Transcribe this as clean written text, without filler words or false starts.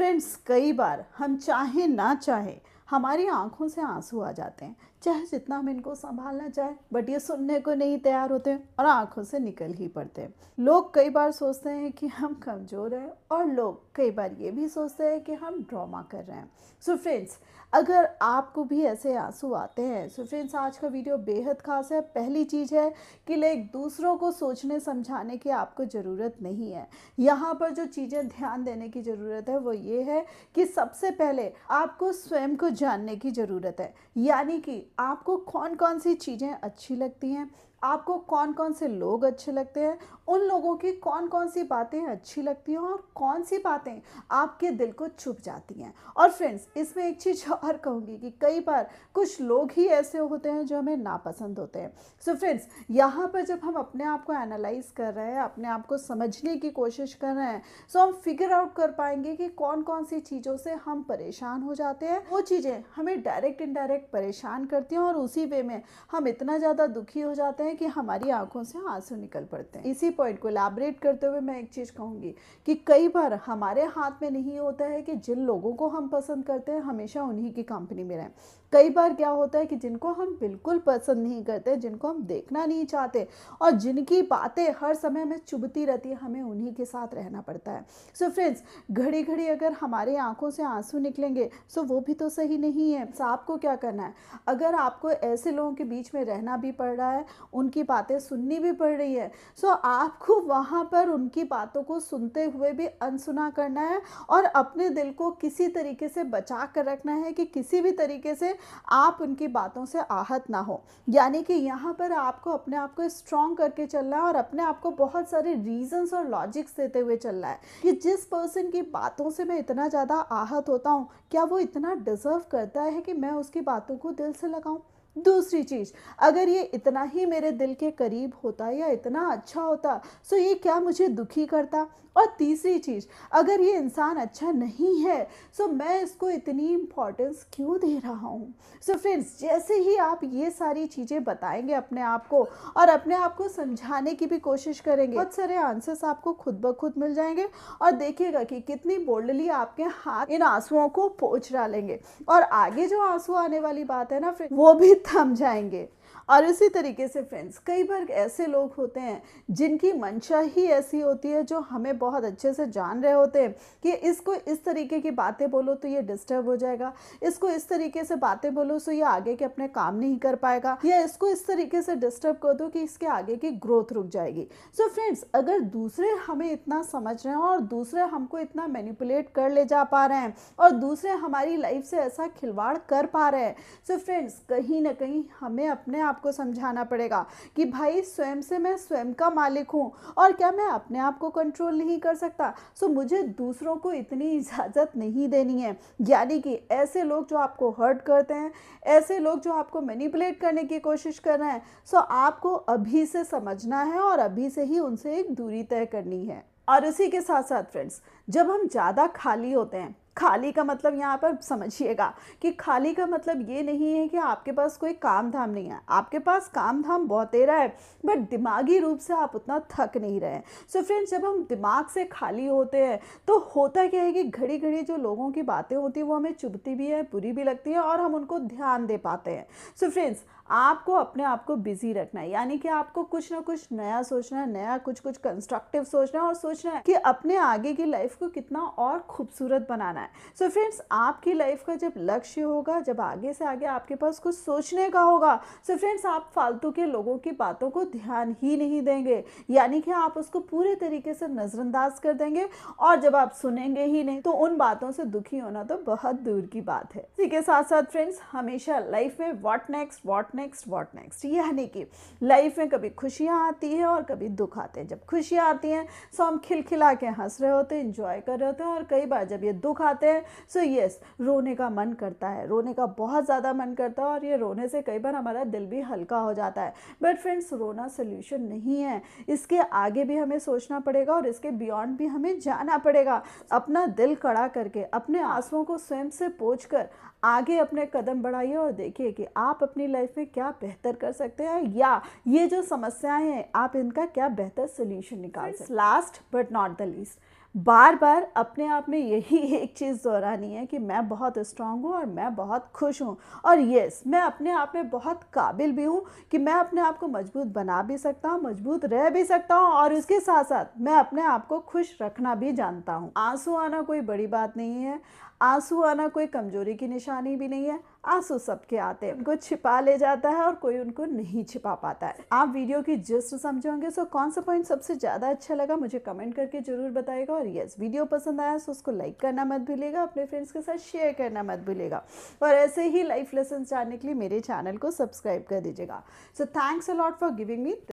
Friends, कई बार हम चाहे ना चाहे हमारी आंखों से आंसू आ जाते हैं, चाहे जितना हम इनको संभालना चाहे, बट ये सुनने को नहीं तैयार होते हैं और आंखों से निकल ही पड़ते हैं। लोग कई बार सोचते हैं कि हम कमज़ोर हैं और लोग कई बार ये भी सोचते हैं कि हम ड्रामा कर रहे हैं। सो फ्रेंड्स, अगर आपको भी ऐसे आंसू आते हैं, सो फ्रेंड्स आज का वीडियो बेहद खास है। पहली चीज़ है कि लाइक दूसरों को सोचने समझाने की आपको ज़रूरत नहीं है। यहाँ पर जो चीज़ें ध्यान देने की ज़रूरत है वो ये है कि सबसे पहले आपको स्वयं को जानने की ज़रूरत है। यानी कि आपको कौन कौन सी चीज़ें अच्छी लगती हैं, आपको कौन कौन से लोग अच्छे लगते हैं, उन लोगों की कौन कौन सी बातें अच्छी लगती हैं और कौन सी बातें आपके दिल को छुप जाती हैं। और फ्रेंड्स, इसमें एक चीज़ और कहूँगी कि कई बार कुछ लोग ही ऐसे होते हैं जो हमें नापसंद होते हैं। सो फ्रेंड्स, यहाँ पर जब हम अपने आप को एनालाइज कर रहे हैं, अपने आप को समझने की कोशिश कर रहे हैं, सो हम फिगर आउट कर पाएंगे कि कौन कौन सी चीज़ों से हम परेशान हो जाते हैं। वो चीज़ें हमें डायरेक्ट इनडायरेक्ट परेशान करती हैं और उसी वे में हम इतना ज़्यादा दुखी हो जाते हैं कि हमारी आंखों से आंसू निकल पड़ते हैं। इसी पॉइंट को एलैबोरेट करते हुए मैं एक चीज़ कहूँगी कि कई बार हमारे हाथ में नहीं होता है कि जिन लोगों को हम पसंद करते हैं हमेशा उन्हीं की कंपनी में रहें। कई बार क्या होता है कि जिनको हम बिल्कुल पसंद नहीं करते, जिनको हम देखना नहीं चाहते और जिनकी बातें हर समय हमें चुभती रहती है, हमें उन्हीं के साथ रहना पड़ता है। सो फ्रेंड्स, घड़ी घड़ी अगर हमारे आंखों से आंसू निकलेंगे सो वो भी तो सही नहीं है। सो आपको क्या करना है, अगर आपको ऐसे लोगों के बीच में रहना भी पड़ रहा है, उनकी बातें सुननी भी पड़ रही है, सो आपको वहाँ पर उनकी बातों को सुनते हुए भी अनसुना करना है और अपने दिल को किसी तरीके से बचा कर रखना है कि किसी भी तरीके से आप उनकी बातों से आहत ना हो। यानी कि यहाँ पर आपको अपने आप को स्ट्रॉन्ग करके चलना है और अपने आप को बहुत सारे रीजंस और लॉजिक्स देते हुए चलना है कि जिस पर्सन की बातों से मैं इतना ज़्यादा आहत होता हूँ, क्या वो इतना डिजर्व करता है कि मैं उसकी बातों को दिल से लगाऊं। दूसरी चीज़, अगर ये इतना ही मेरे दिल के करीब होता या इतना अच्छा होता सो ये क्या मुझे दुखी करता। और तीसरी चीज़, अगर ये इंसान अच्छा नहीं है सो मैं इसको इतनी इम्पोर्टेंस क्यों दे रहा हूँ। सो फ्रेंड्स, जैसे ही आप ये सारी चीज़ें बताएंगे अपने आप को और अपने आप को समझाने की भी कोशिश करेंगे, बहुत सारे आंसर्स आपको खुद ब खुद मिल जाएंगे और देखिएगा कि कितनी बोल्डली आपके हाथ इन आंसुओं को पोंछ डालेंगे और आगे जो आंसू आने वाली बात है ना फ्रेंड्स, वो भी थम जाएंगे। और इसी तरीके से फ्रेंड्स, कई बार ऐसे लोग होते हैं जिनकी मंशा ही ऐसी होती है, जो हमें बहुत अच्छे से जान रहे होते हैं कि इसको इस तरीके की बातें बोलो तो ये डिस्टर्ब हो जाएगा, इसको इस तरीके से बातें बोलो तो ये आगे के अपने काम नहीं कर पाएगा, या इसको इस तरीके से डिस्टर्ब कर दो कि इसके आगे की ग्रोथ रुक जाएगी। सो फ्रेंड्स, अगर दूसरे हमें इतना समझ रहे हैं और दूसरे हमको इतना मैनिपुलेट कर ले जा पा रहे हैं और दूसरे हमारी लाइफ से ऐसा खिलवाड़ कर पा रहे हैं, सो फ्रेंड्स कहीं ना कहीं हमें अपने आपको समझाना पड़ेगा कि भाई स्वयं से मैं स्वयं का मालिक हूँ और क्या मैं अपने आप को कंट्रोल नहीं कर सकता। सो मुझे दूसरों को इतनी इजाज़त नहीं देनी है। यानी कि ऐसे लोग जो आपको हर्ट करते हैं, ऐसे लोग जो आपको मैनिपुलेट करने की कोशिश कर रहे हैं, सो आपको अभी से समझना है और अभी से ही उनसे एक दूरी तय करनी है। और इसी के साथ साथ फ्रेंड्स, जब हम ज़्यादा खाली होते हैं, खाली का मतलब यहाँ पर समझिएगा कि खाली का मतलब ये नहीं है कि आपके पास कोई काम धाम नहीं है। आपके पास काम धाम बहुतेरा है, बट दिमागी रूप से आप उतना थक नहीं रहे। सो फ्रेंड्स, जब हम दिमाग से खाली होते हैं तो होता क्या है कि घड़ी घड़ी जो लोगों की बातें होती हैं वो हमें चुभती भी है, बुरी भी लगती है और हम उनको ध्यान दे पाते हैं। सो फ्रेंड्स, आपको अपने आप को बिजी रखना है। यानी कि आपको कुछ ना कुछ नया सोचना है, नया कुछ कंस्ट्रक्टिव सोचना है और सोचना है कि अपने आगे की लाइफ को कितना और खूबसूरत बनाना है। सो फ्रेंड्स, आपकी लाइफ का जब लक्ष्य होगा, जब आगे से आगे आपके पास कुछ सोचने का होगा, सो फ्रेंड्स आप फालतू के लोगों की बातों को ध्यान ही नहीं देंगे। यानी कि आप उसको पूरे तरीके से नज़रअंदाज कर देंगे और जब आप सुनेंगे ही नहीं तो उन बातों से दुखी होना तो बहुत दूर की बात है। इसी के साथ साथ फ्रेंड्स, हमेशा लाइफ में व्हाट नेक्स्ट, यानी कि लाइफ में कभी खुशियाँ आती है और कभी दुख आते हैं। जब खुशियाँ आती हैं सो हम खिलखिला के हंस रहे होते हैं, इंजॉय कर रहे होते हैं, और कई बार जब ये दुख आते हैं सो यस, रोने का मन करता है, रोने का बहुत ज़्यादा मन करता है और ये रोने से कई बार हमारा दिल भी हल्का हो जाता है। बट फ्रेंड्स, रोना सोल्यूशन नहीं है, इसके आगे भी हमें सोचना पड़ेगा और इसके बियॉन्ड भी हमें जाना पड़ेगा। अपना दिल कड़ा करके अपने आंसुओं को स्वयं से पोंछ कर आगे अपने कदम बढ़ाइए और देखिए कि आप अपनी लाइफ में क्या बेहतर कर सकते हैं, या ये जो समस्याएं हैं आप इनका क्या बेहतर सोल्यूशन निकाल सकते हैं। Last but not the least, बार बार अपने आप में यही एक चीज़ दोहरानी है कि मैं बहुत स्ट्रांग हूँ और मैं बहुत खुश हूँ, और यस, मैं अपने आप में बहुत काबिल भी हूँ कि मैं अपने आप को मजबूत बना भी सकता हूँ, मजबूत रह भी सकता हूँ, और उसके साथ साथ मैं अपने आप को खुश रखना भी जानता हूँ। आंसू आना कोई बड़ी बात नहीं है, आंसू आना कोई कमजोरी की निशानी भी नहीं है। आंसू सबके आते हैं, उनको छिपा ले जाता है और कोई उनको नहीं छिपा पाता है। आप वीडियो की जिस्ट समझे होंगे, सो कौन सा पॉइंट सबसे ज़्यादा अच्छा लगा मुझे कमेंट करके जरूर बताइएगा। और यस, वीडियो पसंद आया तो उसको लाइक करना मत भूलिएगा, अपने फ्रेंड्स के साथ शेयर करना मत भूलिएगा, और ऐसे ही लाइफ लेसन जानने के लिए मेरे चैनल को सब्सक्राइब कर दीजिएगा। So thanks a lot for giving me